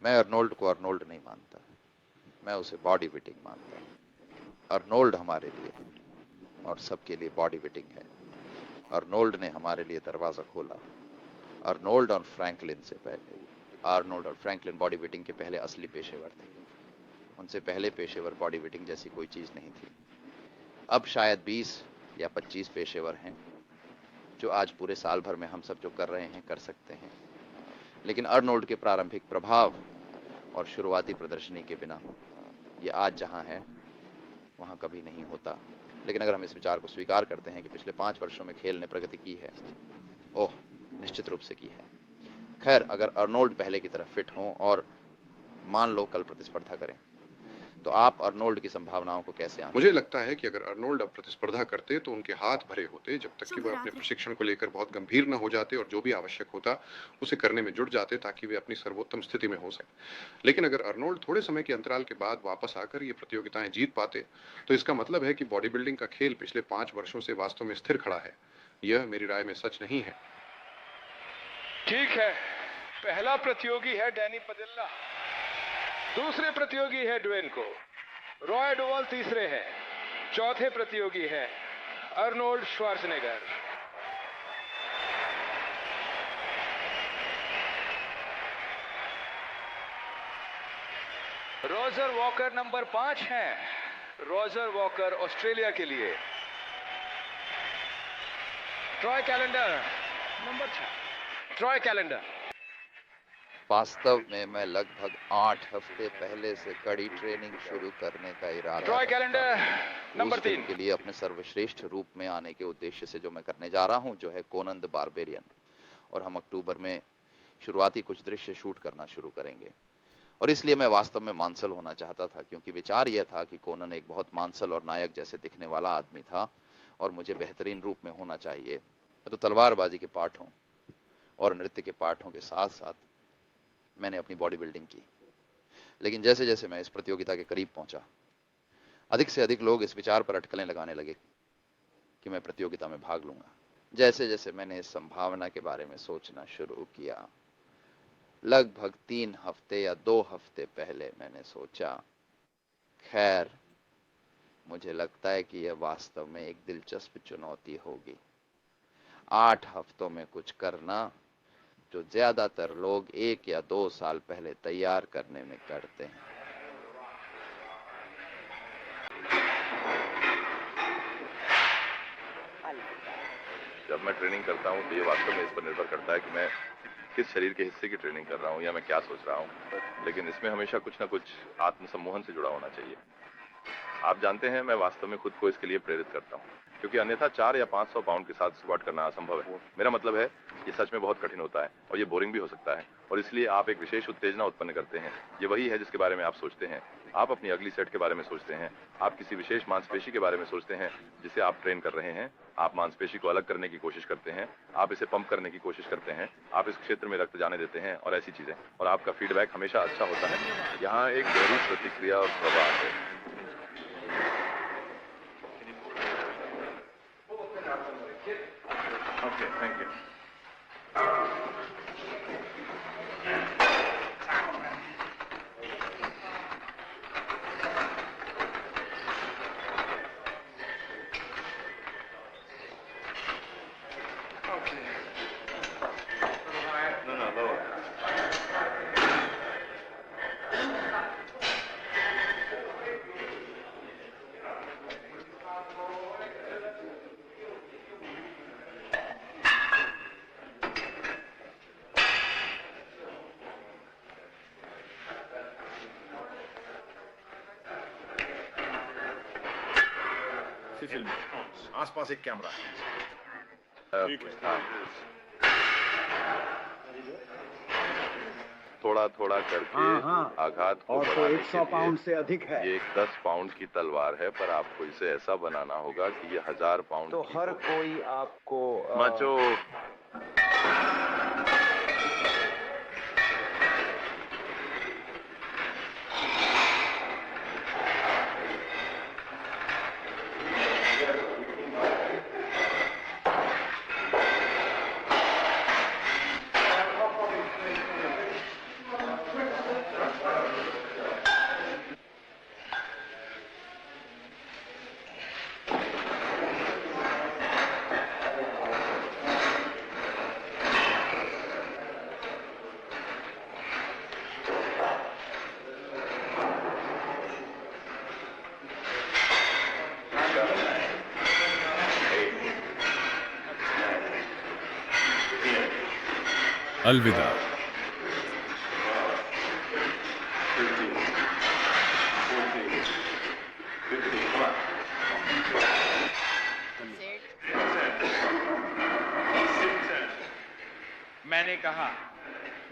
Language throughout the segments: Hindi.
मैं अर्नोल्ड को अर्नोल्ड नहीं मानता, मैं उसे बॉडी बिल्डिंग मानता हूँ। अर्नोल्ड हमारे लिए और सबके लिए बॉडी बिल्डिंग है। अर्नोल्ड ने हमारे लिए दरवाजा खोला। अर्नोल्ड और फ्रैंकलिन से पहले, आर्नोल्ड और फ्रैंकलिन बॉडी बिल्डिंग के पहले असली पेशेवर थे। उनसे पहले पेशेवर बॉडी बिल्डिंग जैसी कोई चीज नहीं थी। अब शायद 20 या 25 पेशेवर हैं जो आज पूरे साल भर में हम सब जो कर रहे हैं कर सकते हैं। लेकिन अर्नोल्ड के प्रारंभिक प्रभाव और शुरुआती प्रदर्शनी के बिना ये आज जहां है वहां कभी नहीं होता। लेकिन अगर हम इस विचार को स्वीकार करते हैं कि पिछले 5 वर्षों में खेल ने प्रगति की है, ओह निश्चित रूप से की है। खैर, अगर अर्नोल्ड पहले की तरह फिट हों और मान लो कल प्रतिस्पर्धा करें, तो आप अर्नोल्ड की संभावनाओं को कैसे आंकते? मुझे लगता है कि अगर अर्नोल्ड अब प्रतिस्पर्धा करते तो उनके हाथ भरे होते, जब तक कि वह अपने प्रशिक्षण को लेकर बहुत गंभीर न हो जाते और जो भी आवश्यक होता उसे करने में जुट जाते ताकि वे अपनी सर्वोत्तम स्थिति में हो सके। लेकिन अगर अर्नोल्ड थोड़े समय के अंतराल के बाद वापस आकर ये प्रतियोगिताएं जीत पाते तो इसका मतलब है कि बॉडी बिल्डिंग का खेल पिछले 5 वर्षों से वास्तव में स्थिर खड़ा है। यह मेरी राय में सच नहीं है। ठीक है, पहला प्रतियोगी है डैनी पदिल्ला, दूसरे प्रतियोगी है ड्वेन को, रॉय डोवल तीसरे हैं, चौथे प्रतियोगी है Arnold Schwarzenegger. Roger walker number 5 हैं। रोजर वॉकर ऑस्ट्रेलिया के लिए। Troy calendar number 6। Troy calendar. वास्तव में मैं लगभग 8 हफ्ते पहले से कड़ी ट्रेनिंग शुरू करने का इरादा ट्रॉय कैलेंडर नंबर 3 के लिए अपने सर्वश्रेष्ठ रूप में आने के उद्देश्य से जो मैं करने जा रहा हूं, जो है कोनन द बारबेरियन। और हम अक्टूबर में शुरुआती कुछ दृश्य शूट करना शुरू करेंगे। और इसलिए मैं वास्तव में मांसल होना चाहता था, क्योंकि विचार यह था कि कोनन एक बहुत मांसल और नायक जैसे दिखने वाला आदमी था और मुझे बेहतरीन रूप में होना चाहिए। तो तलवारबाजी के पाठों और नृत्य के पाठों के साथ साथ मैंने अपनी बॉडी बिल्डिंग की। लेकिन जैसे जैसे मैं इस प्रतियोगिता के करीब पहुंचा, अधिक से अधिक लोग इस विचार पर अटकलें लगाने लगे कि मैं प्रतियोगिता में भाग लूंगा। जैसे जैसे मैंने इस संभावना के बारे में सोचना शुरू किया, लगभग 3 हफ्ते या 2 हफ्ते पहले मैंने सोचा, खैर मुझे लगता है कि यह वास्तव में एक दिलचस्प चुनौती होगी। 8 हफ्तों में कुछ करना जो ज्यादातर लोग 1 या 2 साल पहले तैयार करने में करते हैं। जब मैं ट्रेनिंग करता हूं तो ये वास्तव में इस पर निर्भर करता है कि मैं किस शरीर के हिस्से की ट्रेनिंग कर रहा हूं या मैं क्या सोच रहा हूं। लेकिन इसमें हमेशा कुछ ना कुछ आत्मसम्मोहन से जुड़ा होना चाहिए। आप जानते हैं मैं वास्तव में खुद को इसके लिए प्रेरित करता हूँ, क्योंकि अन्यथा 4 या 500 पाउंड के साथ स्क्वाट करना असंभव है। मेरा मतलब है ये सच में बहुत कठिन होता है और ये बोरिंग भी हो सकता है, और इसलिए आप एक विशेष उत्तेजना उत्पन्न करते हैं। ये वही है जिसके बारे में आप सोचते हैं। आप अपनी अगली सेट के बारे में सोचते हैं, आप किसी विशेष मांसपेशी के बारे में सोचते हैं जिसे आप ट्रेन कर रहे हैं, आप मांसपेशी को अलग करने की कोशिश करते हैं, आप इसे पंप करने की कोशिश करते हैं, आप इस क्षेत्र में रक्त जाने देते हैं और ऐसी चीजें, और आपका फीडबैक हमेशा अच्छा होता है। यहाँ एक गहरी प्रतिक्रिया और प्रवाह है। Okay, thank you. No, no, lower. Film आसपास एक कैमरा है। थोड़ा थोड़ा करके आघात को और तो बढ़ाने 100 के पाउंड लिए से अधिक है। ये एक 10 पाउंड की तलवार है, पर आपको इसे ऐसा बनाना होगा कि ये 1000 पाउंड तो की हर हो। कोई आपको मचो अलविदा।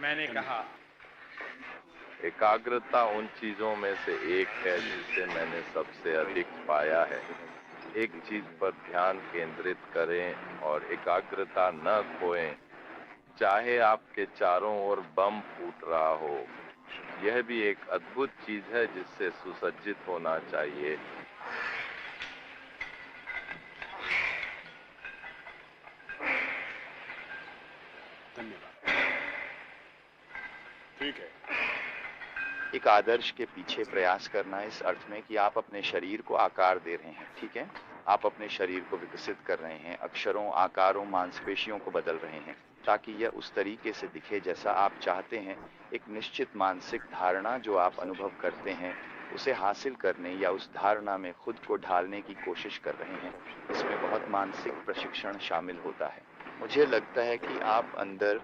मैंने कहा एकाग्रता उन चीजों में से एक है जिसे मैंने सबसे अधिक पाया है। एक चीज पर ध्यान केंद्रित करें और एकाग्रता न खोएं, चाहे आपके चारों ओर बम फूट रहा हो। यह भी एक अद्भुत चीज है जिससे सुसज्जित होना चाहिए। ठीक है। एक आदर्श के पीछे प्रयास करना इस अर्थ में कि आप अपने शरीर को आकार दे रहे हैं, ठीक है? आप अपने शरीर को विकसित कर रहे हैं, अक्षरों, आकारों, मांसपेशियों को बदल रहे हैं ताकि यह उस तरीके से दिखे जैसा आप चाहते हैं। एक निश्चित मानसिक धारणा जो आप अनुभव करते हैं उसे हासिल करने या उस धारणा में खुद को ढालने की कोशिश कर रहे हैं। इसमें बहुत मानसिक प्रशिक्षण शामिल होता है। मुझे लगता है कि आप अंदर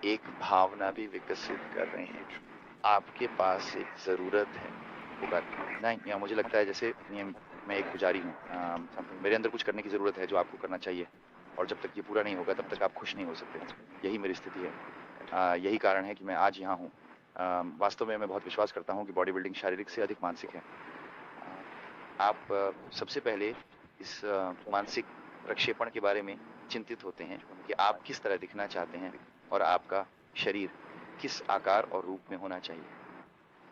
एक भावना भी विकसित कर रहे हैं। आपके पास एक ज़रूरत है होगा नहीं, या मुझे लगता है जैसे मैं एक पुजारी हूँ, मेरे अंदर कुछ करने की ज़रूरत है जो आपको करना चाहिए, और जब तक ये पूरा नहीं होगा तब तक आप खुश नहीं हो सकते। यही मेरी स्थिति है। यही कारण है कि मैं आज यहाँ हूँ। वास्तव में मैं बहुत विश्वास करता हूँ कि बॉडी बिल्डिंग शारीरिक से अधिक मानसिक है। आप सबसे पहले इस मानसिक प्रक्षेपण के बारे में चिंतित होते हैं कि आप किस तरह दिखना चाहते हैं और आपका शरीर किस आकार और रूप में होना चाहिए।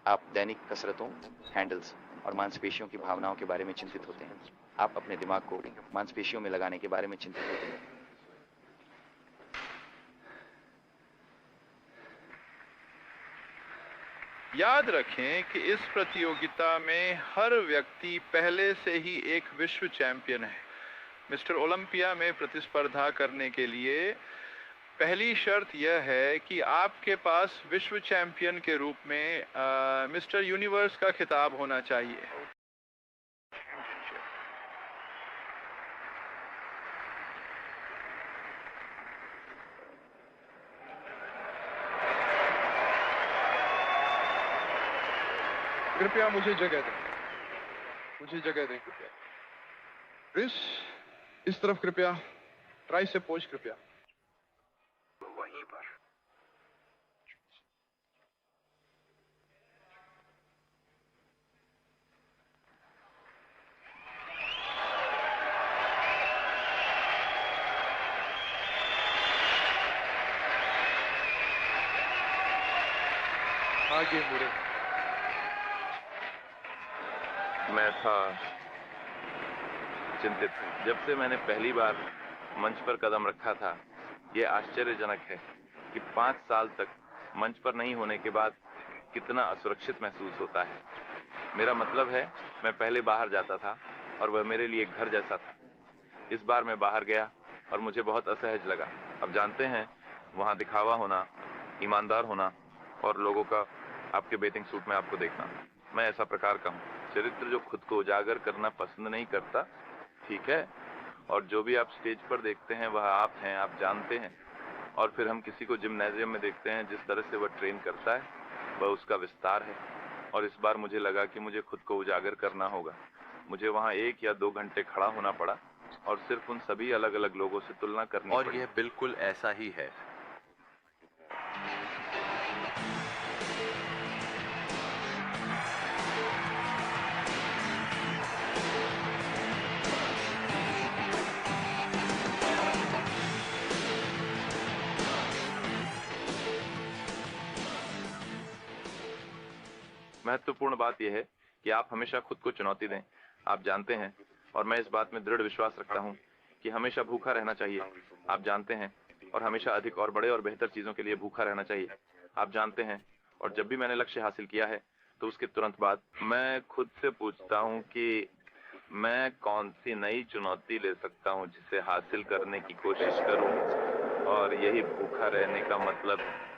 आप दैनिक कसरतों, हैंडल्स और मांसपेशियों की भावनाओं के बारे में चिंतित होते हैं। आप अपने दिमाग को मांसपेशियों में लगाने के बारे में चिंतित होते हैं। याद रखें कि इस प्रतियोगिता में हर व्यक्ति पहले से ही एक विश्व चैंपियन है। मिस्टर ओलंपिया में प्रतिस्पर्धा करने के लिए पहली शर्त यह है कि आपके पास विश्व चैंपियन के रूप में मिस्टर यूनिवर्स का खिताब होना चाहिए। कृपया मुझे जगह दें। मुझे जगह दें कृपया। क्रिस, इस तरफ कृपया। ट्राई से पोज कृपया। वहीं पर। आगे मुड़े। मैं था चिंतित। जब से मैंने पहली बार मंच पर कदम रखा था, यह आश्चर्यजनक है कि 5 साल तक मंच पर नहीं होने के बाद कितना असुरक्षित महसूस होता है। मेरा मतलब है, मैं पहले बाहर जाता था और वह मेरे लिए घर जैसा था। इस बार मैं बाहर गया और मुझे बहुत असहज लगा। अब जानते हैं, वहां दिखावा होना, ईमानदार होना और लोगों का आपके बेटिंग सूट में आपको देखना, मैं ऐसा प्रकार का हूँ। चरित्र जो खुद को उजागर करना पसंद नहीं करता, ठीक है, और जो भी आप स्टेज पर देखते हैं वह आप हैं, आप जानते हैं। और फिर हम किसी को जिम्नाजियम में देखते हैं, जिस तरह से वह ट्रेन करता है वह उसका विस्तार है। और इस बार मुझे लगा कि मुझे खुद को उजागर करना होगा। मुझे वहां 1 या 2 घंटे खड़ा होना पड़ा और सिर्फ उन सभी अलग अलग लोगों से तुलना करनी और पड़ी। यह बिल्कुल ऐसा ही है। महत्वपूर्ण बात यह है कि आप हमेशा खुद को चुनौती दें। आप जानते हैं, और मैं इस बात में दृढ़ विश्वास रखता हूं कि हमेशा भूखा रहना चाहिए। आप जानते हैं, और हमेशा अधिक और बड़े और बेहतर चीजों के लिए भूखा रहना चाहिए। आप जानते हैं, और जब भी मैंने लक्ष्य हासिल किया है तो उसके तुरंत बाद मैं खुद से पूछता हूं कि मैं कौन सी नई चुनौती ले सकता हूं जिसे हासिल करने की कोशिश करूं। और यही भूखा रहने का मतलब है।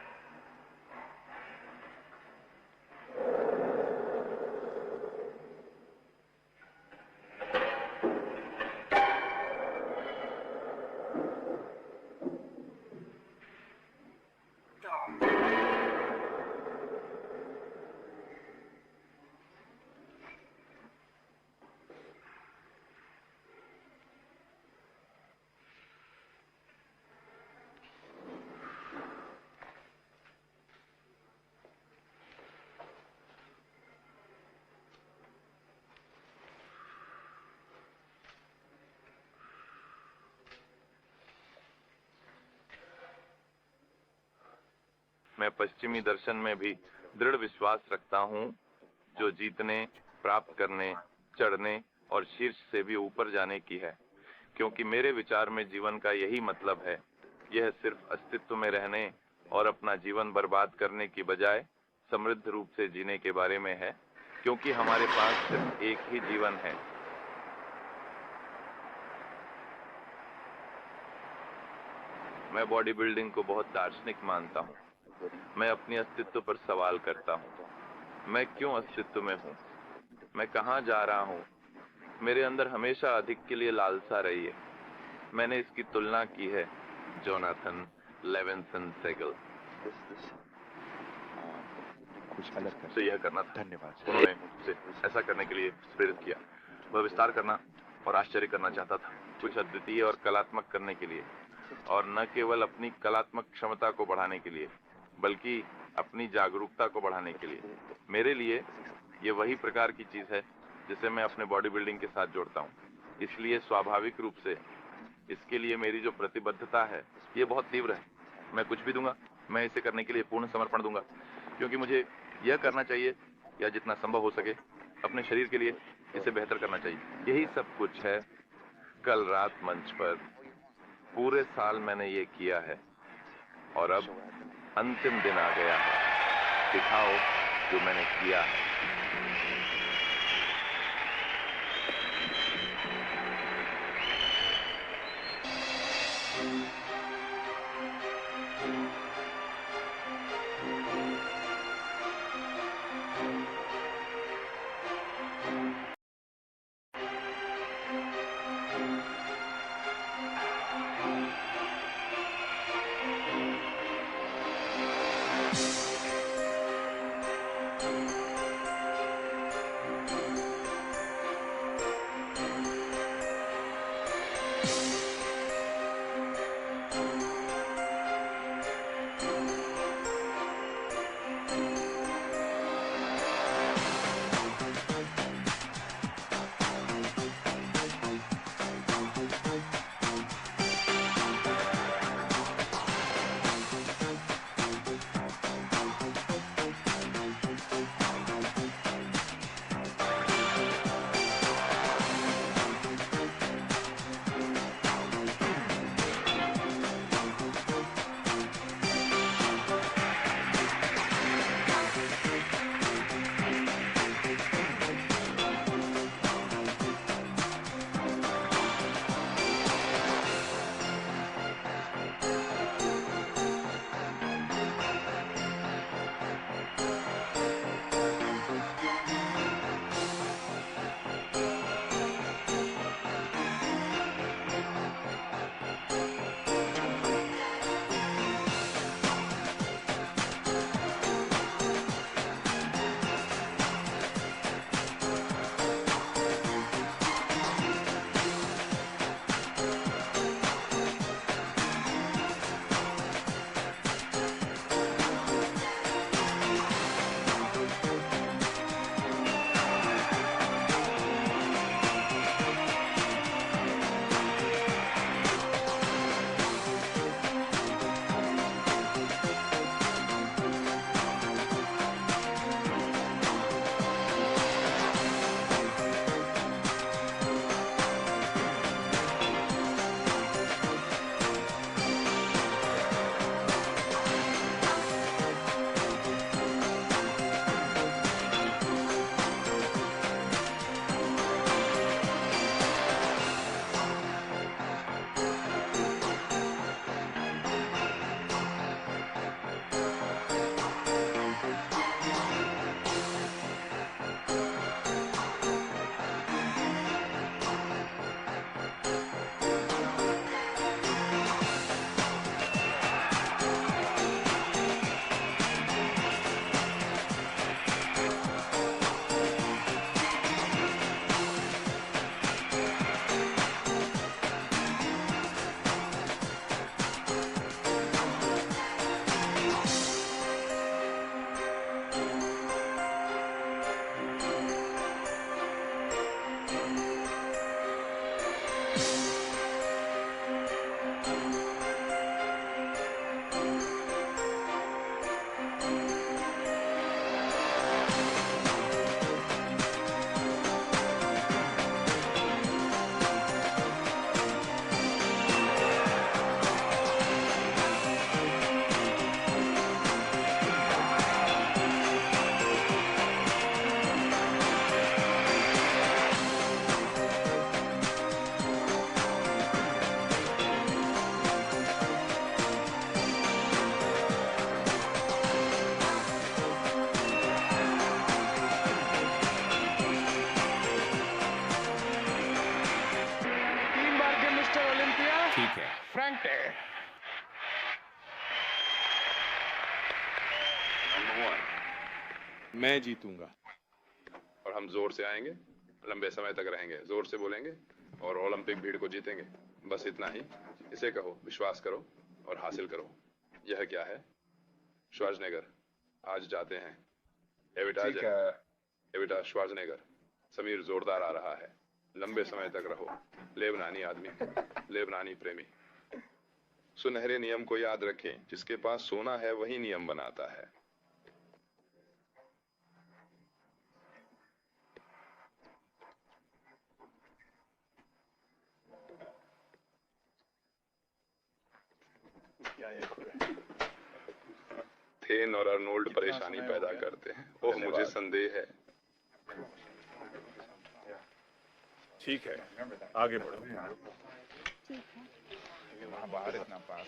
मैं पश्चिमी दर्शन में भी दृढ़ विश्वास रखता हूं, जो जीतने, प्राप्त करने, चढ़ने और शीर्ष से भी ऊपर जाने की है। क्योंकि मेरे विचार में जीवन का यही मतलब है। यह सिर्फ अस्तित्व में रहने और अपना जीवन बर्बाद करने की बजाय समृद्ध रूप से जीने के बारे में है। क्योंकि हमारे पास सिर्फ एक ही जीवन है। मैं बॉडी बिल्डिंग को बहुत दार्शनिक मानता हूँ। मैं अपने अस्तित्व पर सवाल करता हूँ। मैं क्यों अस्तित्व में हूँ? मैं कहाँ जा रहा हूँ? मेरे अंदर हमेशा अधिक के लिए लालसा रही है। मैंने इसकी तुलना की है जोनाथन लेविंसन सेगल कुछ अलग कर से। यह करना था। धन्यवाद। उन्होंने उसे ऐसा करने के लिए प्रेरित किया। वह विस्तार करना और आश्चर्य करना चाहता था, कुछ अद्वितीय और कलात्मक करने के लिए, और न केवल अपनी कलात्मक क्षमता को बढ़ाने के लिए, बल्कि अपनी जागरूकता को बढ़ाने के लिए। मेरे लिए ये वही प्रकार की चीज है जिसे मैं अपने बॉडी बिल्डिंग के साथ जोड़ता हूँ। इसलिए स्वाभाविक रूप से इसके लिए मेरी जो प्रतिबद्धता है ये बहुत तीव्र है। मैं कुछ भी दूंगा, मैं इसे करने के लिए पूर्ण समर्पण दूंगा, क्योंकि मुझे यह करना चाहिए, या जितना संभव हो सके अपने शरीर के लिए इसे बेहतर करना चाहिए। यही सब कुछ है। कल रात मंच पर पूरे साल मैंने ये किया है, और अब अंतिम दिन आ गया है। दिखाओ जो मैंने किया है। ठीक है। फ्रैंक मैं जीतूंगा। और हम जोर से आएंगे, लंबे समय तक रहेंगे, जोर से बोलेंगे और ओलंपिक भीड़ को जीतेंगे। बस इतना ही। इसे कहो, विश्वास करो और हासिल करो। यह क्या है? श्वार्ज़नेगर। आज जाते हैं। एविटा श्वार्ज़नेगर। समीर जोरदार आ रहा है। लंबे समय तक रहो। लेबनानी आदमी, लेबनानी प्रेमी। सुनहरे नियम को याद रखें, जिसके पास सोना है वही नियम बनाता है। थेन और अर्नोल्ड परेशानी पैदा करते हैं। ओह, मुझे संदेह है। ठीक है, आगे बढ़ो। वहाँ बाहर इतना पास,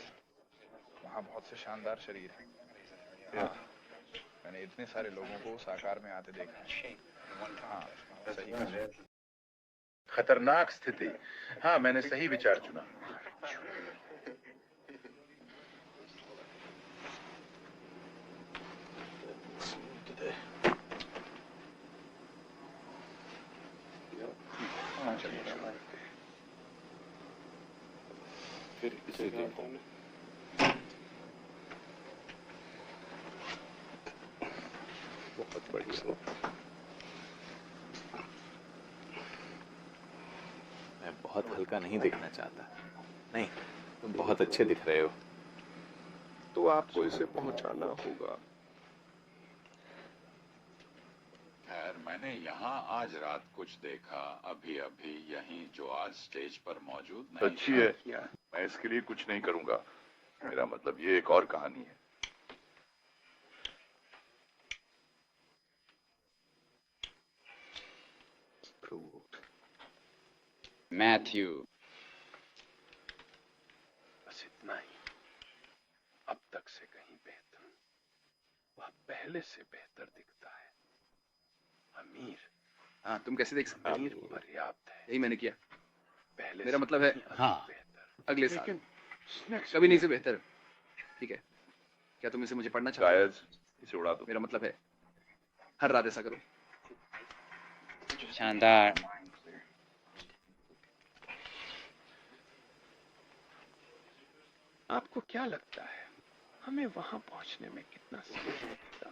वहाँ बहुत से शानदार शरीर हैं। हाँ, मैंने इतने सारे लोगों को उस आकार में आते देखा है। हाँ, सही कहा। खतरनाक स्थिति। हाँ, मैंने सही विचार चुना। फिर इसे देखो। बहुत बढ़िया। मैं बहुत हल्का नहीं दिखना चाहता। नहीं, तुम बहुत अच्छे दिख रहे हो। तो आपको इसे पहुंचाना होगा। खैर, मैंने यहाँ आज रात कुछ देखा, अभी अभी यहीं, जो आज स्टेज पर मौजूद नहीं अच्छी है। मैं इसके लिए कुछ नहीं करूंगा। मेरा मतलब ये एक और कहानी है। मैथ्यू, बस इतना ही। अब तक से कहीं बेहतर। वह पहले से बेहतर दिखता है। अमीर। हाँ, तुम कैसे देख सकते हो? पर्याप्त है। यही मैंने किया। पहले मेरा मतलब है, हाँ, अगले साल कभी नहीं से बेहतर। ठीक है, क्या तुम इसे मुझे पढ़ना चाहते हो? शायद इसे उड़ा दो। मेरा मतलब है, हर रात ऐसा करो। शानदार। आपको क्या लगता है हमें वहां पहुंचने में कितना समय लगता?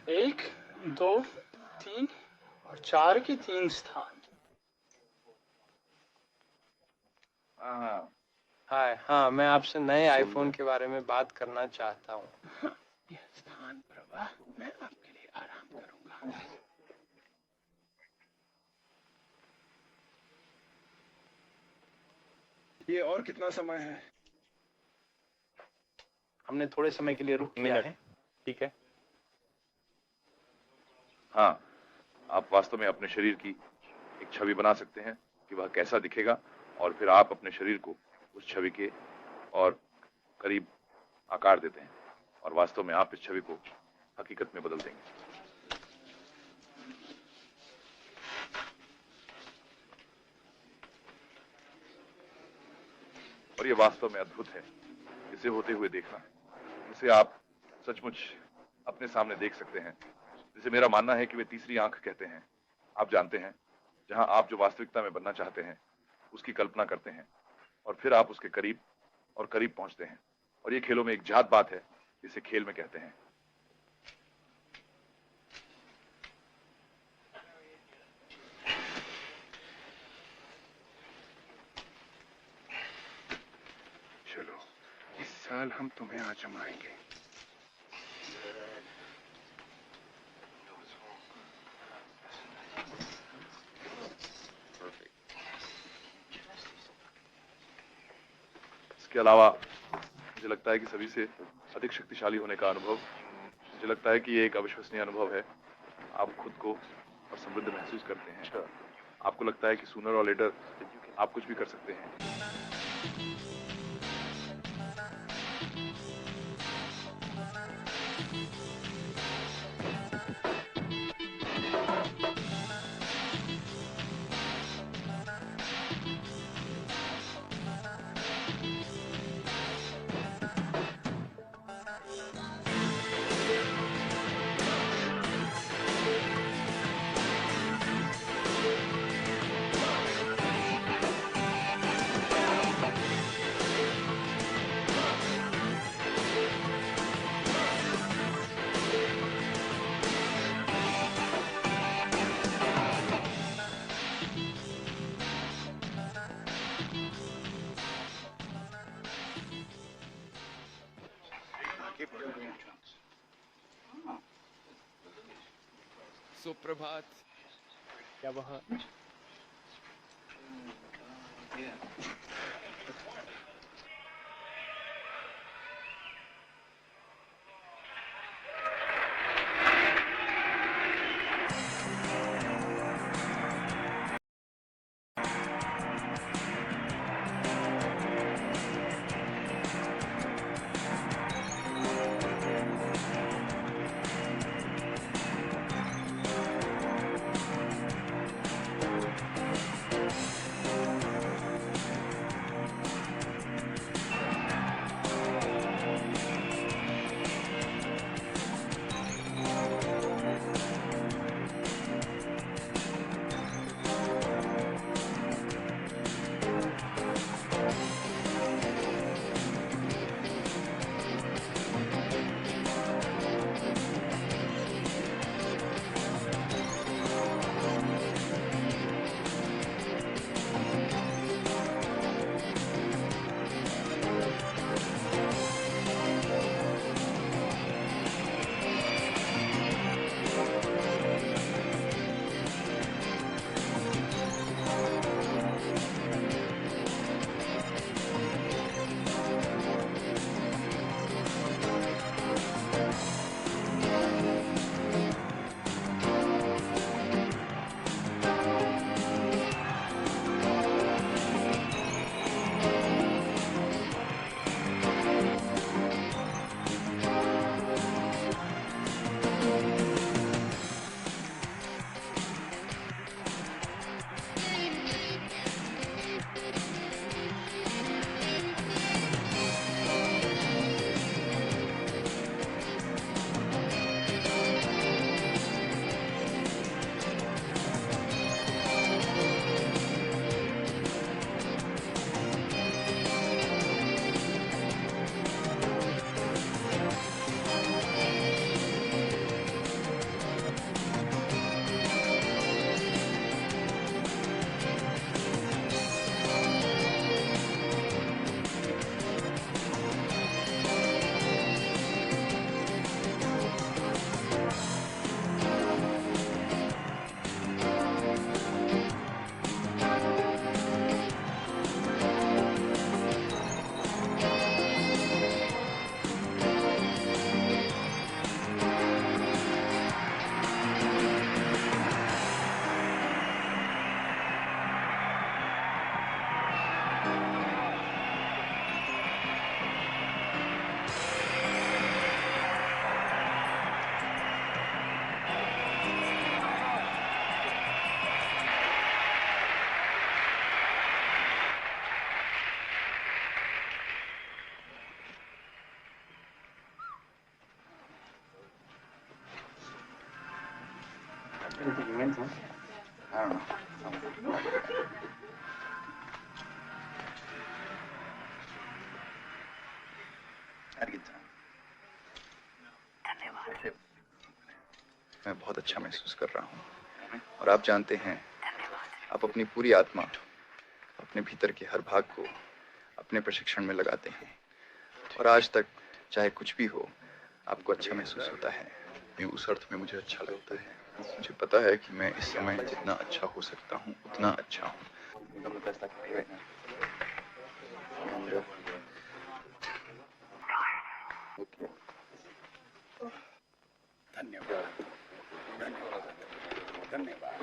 एक, दो, तीन और चार के 3 स्थान। हाय, हाँ, मैं आपसे नए आईफोन के बारे में बात करना चाहता हूँ। यह स्थान प्रवाह, मैं आपके लिए आराम करूंगा। ये और कितना समय है? हमने थोड़े समय के लिए रुक किया है। ठीक है। हाँ, आप वास्तव में अपने शरीर की एक छवि बना सकते हैं कि वह कैसा दिखेगा, और फिर आप अपने शरीर को उस छवि के और करीब आकार देते हैं, और वास्तव में आप इस छवि को हकीकत में बदल देंगे। और ये वास्तव में अद्भुत है, इसे होते हुए देखना। इसे आप सचमुच अपने सामने देख सकते हैं, जिसे मेरा मानना है कि वे तीसरी आंख कहते हैं। आप जानते हैं, जहां आप जो वास्तविकता में बनना चाहते हैं उसकी कल्पना करते हैं, और फिर आप उसके करीब और करीब पहुंचते हैं। और ये खेलों में एक जात बात है, जिसे खेल में कहते हैं। चलो, इस साल हम तुम्हें आजमाएंगे। इसके अलावा मुझे लगता है कि सभी से अधिक शक्तिशाली होने का अनुभव, मुझे लगता है कि ये एक अविश्वसनीय अनुभव है। आप खुद को और समृद्ध महसूस करते हैं। आपको लगता है कि सूनर और लेटर आप कुछ भी कर सकते हैं। सुप्रभात। क्या वहाँ मैं बहुत अच्छा महसूस कर रहा हूँ और आप जानते हैं, आप अपनी पूरी आत्मा अपने भीतर के हर भाग को अपने प्रशिक्षण में लगाते हैं और आज तक चाहे कुछ भी हो आपको अच्छा महसूस होता है। ये उस अर्थ में मुझे अच्छा लगता है, मुझे पता है कि मैं इस समय जितना अच्छा हो सकता हूँ उतना अच्छा हूँ। धन्यवाद धन्यवाद धन्यवाद।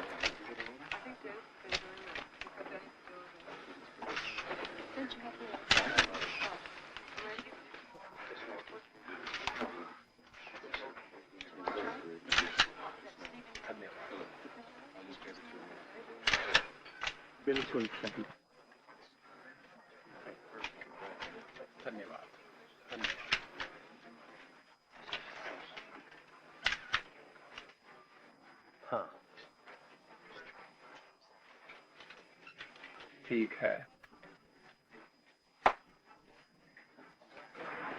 बिल्कुल सही। धन्यवाद। हाँ, ठीक है।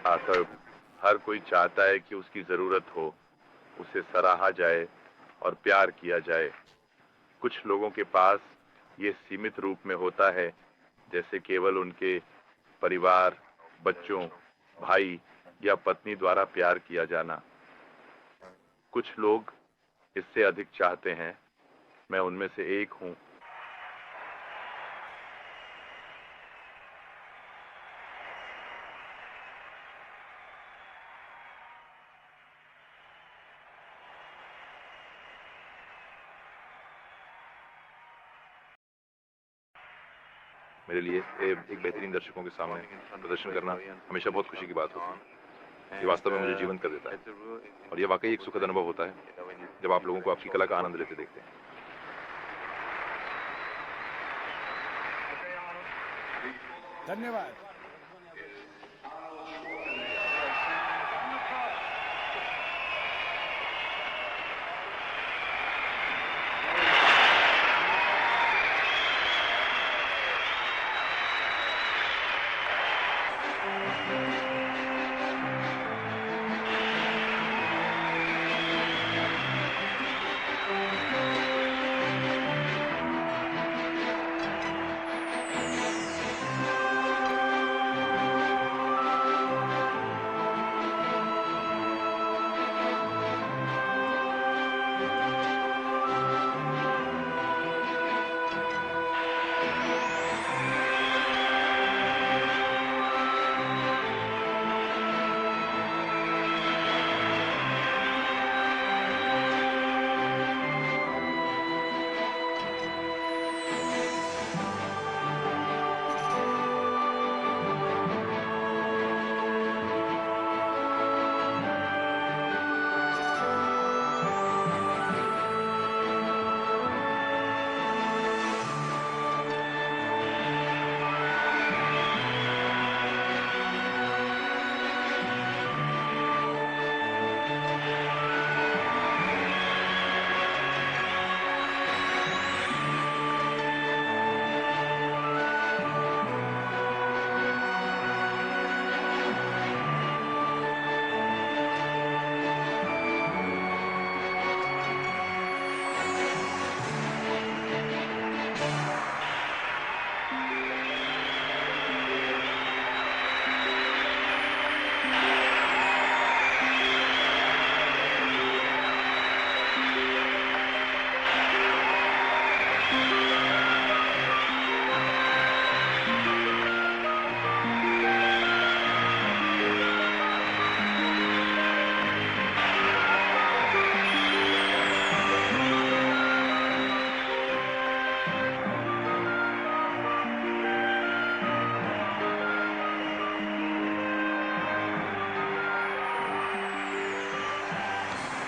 आकर हर कोई चाहता है कि उसकी जरूरत हो, उसे सराहा जाए और प्यार किया जाए। कुछ लोगों के पास ये सीमित रूप में होता है, जैसे केवल उनके परिवार, बच्चों, भाई या पत्नी द्वारा प्यार किया जाना। कुछ लोग इससे अधिक चाहते हैं। मैं उनमें से एक हूं। मेरे लिए एक बेहतरीन दर्शकों के सामने प्रदर्शन करना हमेशा बहुत खुशी की बात होती है। ये वास्तव में मुझे जीवंत कर देता है और ये वाकई एक सुखद अनुभव होता है जब आप लोगों को आपकी कला का आनंद लेते देखते हैं। धन्यवाद।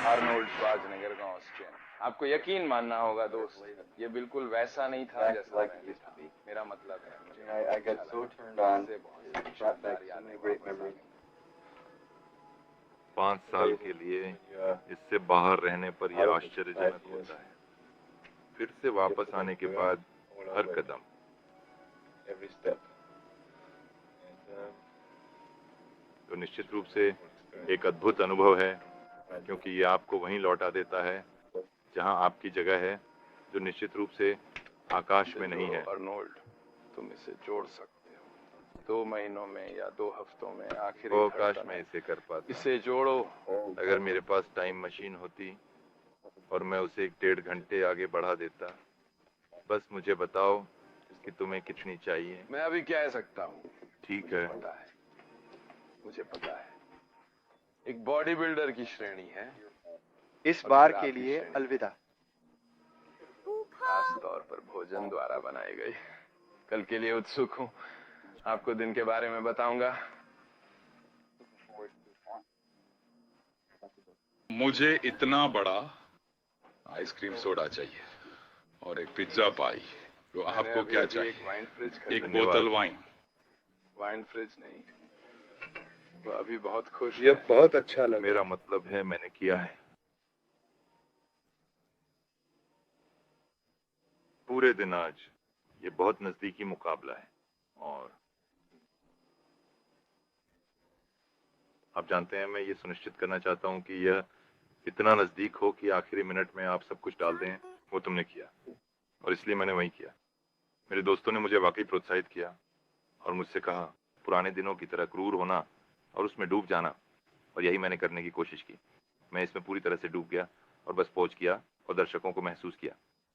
आर्नोल्ड श्वार्ज़नेगर का ऑस्ट्रियन। आपको यकीन मानना होगा दोस्त, ये बिल्कुल वैसा नहीं था जैसा मैंने था। मेरा मतलब है मुझे 5 साल के लिए इससे बाहर रहने पर यह आश्चर्यजनक होता है। फिर से वापस आने के बाद हर कदम तो निश्चित रूप से एक अद्भुत अनुभव है, क्योंकि ये आपको वहीं लौटा देता है जहां आपकी जगह है, जो निश्चित रूप से आकाश में नहीं है। अर्नोल्ड, तुम इसे जोड़ सकते हो 2 महीनों में या 2 हफ्तों में। आखिर वो काश मैं इसे कर पाता। इसे जोड़ो। अगर मेरे पास टाइम मशीन होती और मैं उसे 1.5 घंटे आगे बढ़ा देता। बस मुझे बताओ कि तुम्हें कितनी चाहिए। मैं अभी कह सकता हूँ। ठीक है, पता है, मुझे पता है। एक बॉडी बिल्डर की श्रेणी है। इस बार के लिए अलविदा। खास तौर पर भोजन द्वारा बनाई गई। कल के लिए उत्सुक हूँ। आपको दिन के बारे में बताऊंगा। मुझे इतना बड़ा आइसक्रीम सोडा चाहिए और एक पिज्जा पाई। तो मैंने आपको अभी क्या अभी चाहिए? एक वाइन फ्रिज एक खरीदा। बोतल वाइन। वाइन फ्रिज नहीं, वो अभी बहुत खुश ये है। बहुत अच्छा लगा। मेरा मतलब है मैंने किया है। पूरे दिन आज ये बहुत नजदीकी मुकाबला है और आप जानते हैं मैं ये सुनिश्चित करना चाहता हूं कि यह इतना नजदीक हो कि आखिरी मिनट में आप सब कुछ डाल दें। वो तुमने किया और इसलिए मैंने वही किया। मेरे दोस्तों ने मुझे वाकई प्रोत्साहित किया और मुझसे कहा पुराने दिनों की तरह क्रूर होना और उसमें डूब जाना, और यही मैंने करने की कोशिश की। मैं इसमें पूरी तरह से डूब गया और बस पोज किया और दर्शकों को महसूस किया।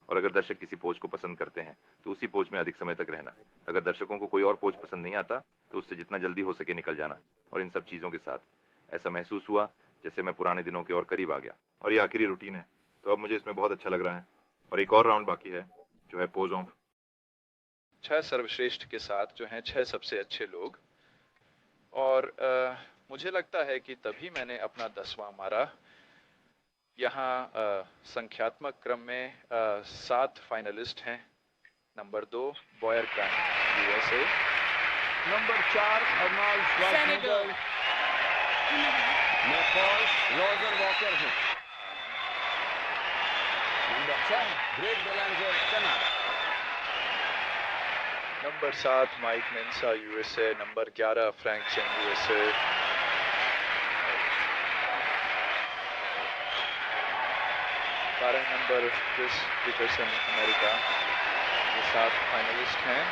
और अगर दर्शक किसी पोज को पसंद करते हैं तो उसी पोज में अधिक समय तक रहना। अगर दर्शकों को कोई और पोज पसंद नहीं आता तो उससे जितना जल्दी हो सके निकल जाना। और इन सब चीजों के साथ ऐसा महसूस हुआ जैसे मैं पुराने दिनों के और करीब आ गया। और ये आखिरी रूटीन है तो अब मुझे इसमें बहुत अच्छा लग रहा है। और एक और राउंड बाकी है जो है पोज ऑफ। 6 सर्वश्रेष्ठ के साथ जो हैं 6 सबसे अच्छे लोग। और मुझे लगता है कि तभी मैंने अपना 10वां मारा। यहाँ संख्यात्मक क्रम में 7 फाइनलिस्ट हैं। Number 2 Boyer Kant USA, number 4 Arnold Schwarzenegger, मैं 5 रॉजर वॉकर हूँ। Number 6 Greg Belanger Canada, number 7 Mike Mentzer USA, number 11 Frank Zane USA, number Chris Peterson America. ये 7 फाइनलिस्ट हैं।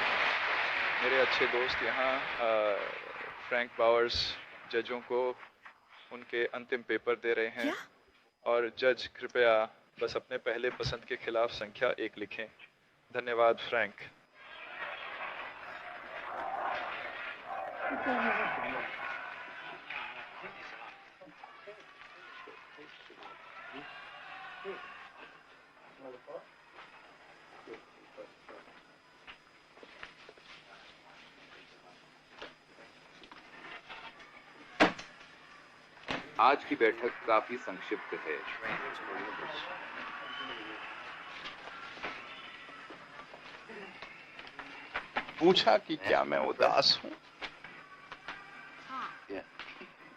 मेरे अच्छे दोस्त यहाँ फ्रैंक बावर्स जजों को उनके अंतिम पेपर दे रहे हैं। और जज कृपया बस अपने पहले पसंद के खिलाफ संख्या 1 लिखें। धन्यवाद फ्रैंक। आज की बैठक काफी संक्षिप्त है। पूछा कि क्या मैं उदास हूँ?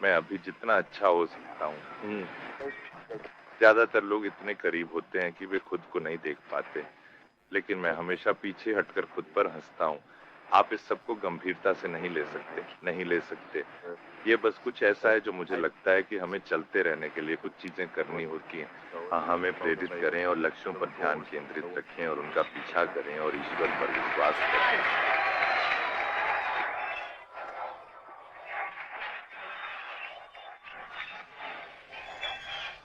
मैं अभी जितना अच्छा हो सकता हूँ। ज्यादातर लोग इतने करीब होते हैं कि वे खुद को नहीं देख पाते, लेकिन मैं हमेशा पीछे हटकर खुद पर हंसता हूँ। आप इस सबको गंभीरता से नहीं ले सकते। ये बस कुछ ऐसा है जो मुझे लगता है कि हमें चलते रहने के लिए कुछ चीजें करनी होती हैं। हमें प्रेरित करें और लक्ष्यों पर ध्यान केंद्रित रखें और उनका पीछा करें और ईश्वर पर विश्वास करें।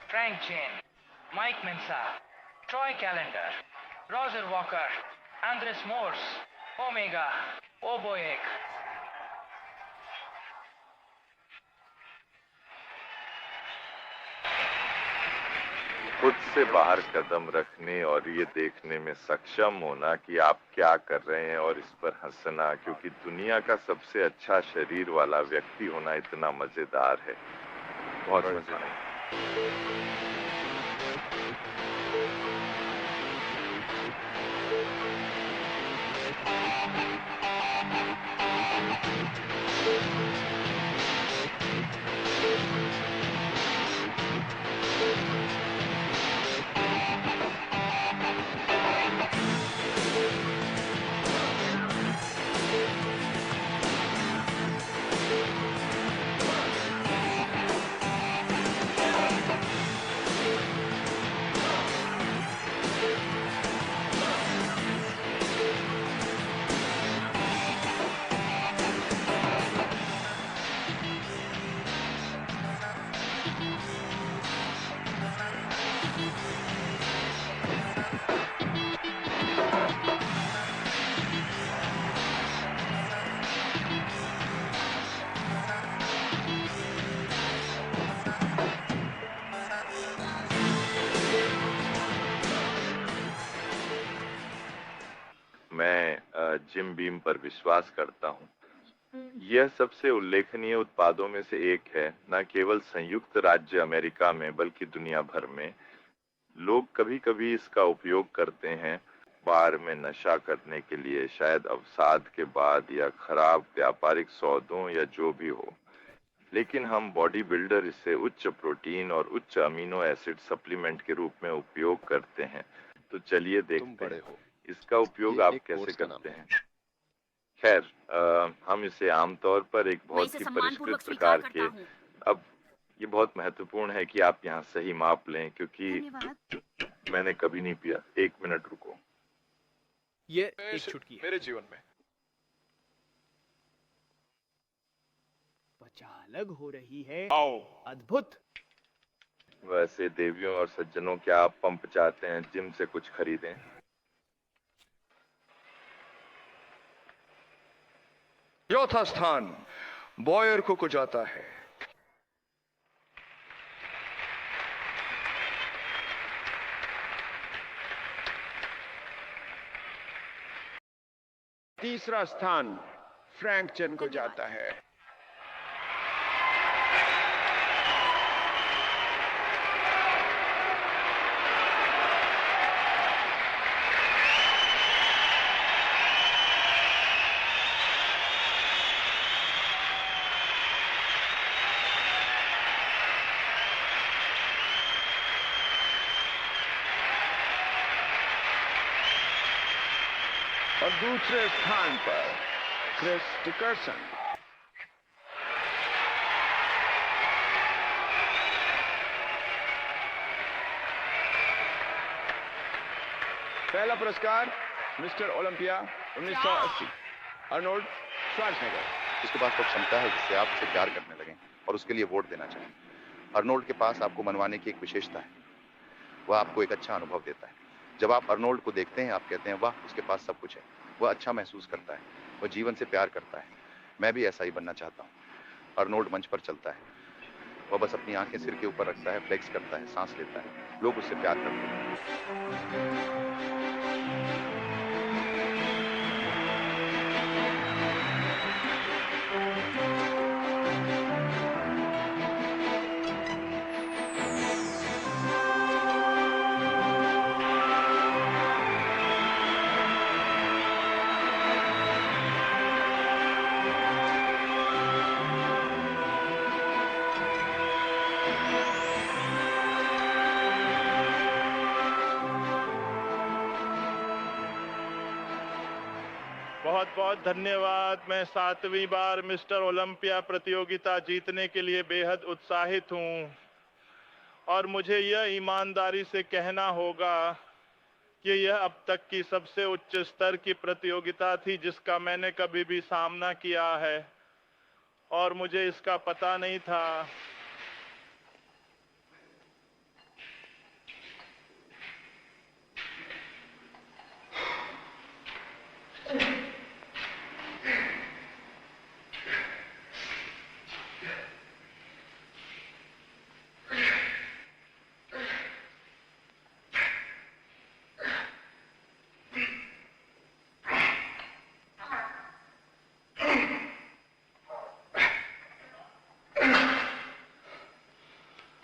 Frank Zane, Mike Mentzer, Troy Callender, Roger Walker, Andres Morse, Omega, ओबोएक। खुद से बाहर कदम रखने और ये देखने में सक्षम होना कि आप क्या कर रहे हैं और इस पर हंसना, क्योंकि दुनिया का सबसे अच्छा शरीर वाला व्यक्ति होना इतना मजेदार है। बहुत मजेदार। मैं जिम बीम पर विश्वास करता हूँ। यह सबसे उल्लेखनीय उत्पादों में से एक है, न केवल संयुक्त राज्य अमेरिका में बल्कि दुनिया भर में। लोग कभी-कभी इसका उपयोग करते हैं बार में नशा करने के लिए, शायद अवसाद के बाद या खराब व्यापारिक सौदों या जो भी हो, लेकिन हम बॉडी बिल्डर इसे उच्च प्रोटीन और उच्च अमीनो एसिड सप्लीमेंट के रूप में उपयोग करते हैं। तो चलिए देखते हैं इसका उपयोग आप कैसे करते हैं। खैर, हम इसे आमतौर पर एक बहुत ही परिष्कृत प्रकार के, अब ये बहुत महत्वपूर्ण है कि आप यहाँ सही माप लें, क्योंकि मैंने कभी नहीं पिया। 1 मिनट रुको। ये एक चुटकी मेरे जीवन में त्वचा अलग हो रही है। आओ। अद्भुत। वैसे देवियों और सज्जनों, क्या आप पंप चाहते हैं? जिम से कुछ खरीदें। चौथा स्थान बॉयर को जाता है। तीसरा स्थान फ्रैंक चेन को जाता है। और दूसरे स्थान पर क्रिस डिकर्सन। पहला पुरस्कार मिस्टर ओलंपिया 1980, अर्नोल्ड श्वार्ज़नेगर। जिसके पास तो क्षमता है जिससे आप उसे प्यार करने लगें और उसके लिए वोट देना चाहें। अर्नोल्ड के पास आपको मनवाने की एक विशेषता है, वह आपको एक अच्छा अनुभव देता है। जब आप अर्नोल्ड को देखते हैं, आप कहते हैं वाह, उसके पास सब कुछ है। वह अच्छा महसूस करता है, वह जीवन से प्यार करता है। मैं भी ऐसा ही बनना चाहता हूँ। अर्नोल्ड मंच पर चलता है, वह बस अपनी आंखें सिर के ऊपर रखता है, फ्लेक्स करता है, सांस लेता है। लोग उससे प्यार करते हैं। बहुत बहुत धन्यवाद। मैं 7वीं बार मिस्टर ओलंपिया प्रतियोगिता जीतने के लिए बेहद उत्साहित हूं और मुझे यह ईमानदारी से कहना होगा कि यह अब तक की सबसे उच्च स्तर की प्रतियोगिता थी जिसका मैंने कभी भी सामना किया है और मुझे इसका पता नहीं था।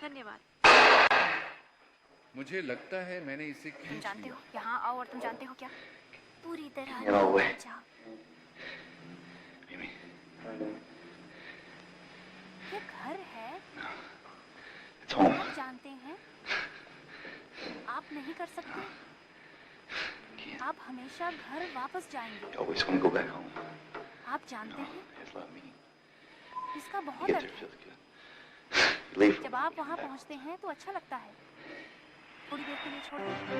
धन्यवाद। मुझे लगता है मैंने इसे तुम जानते हो, यहाँ आओ और तुम जानते हो क्या? पूरी तरह जाओ। ये घर है। आप जानते हैं, आप नहीं कर सकते। आप हमेशा घर वापस जाएंगे। आप जानते हैं, इसका बहुत अर्थ है। जब आप वहाँ पहुँचते हैं तो अच्छा लगता है। थोड़ी देर के लिए छोड़ दीजिए।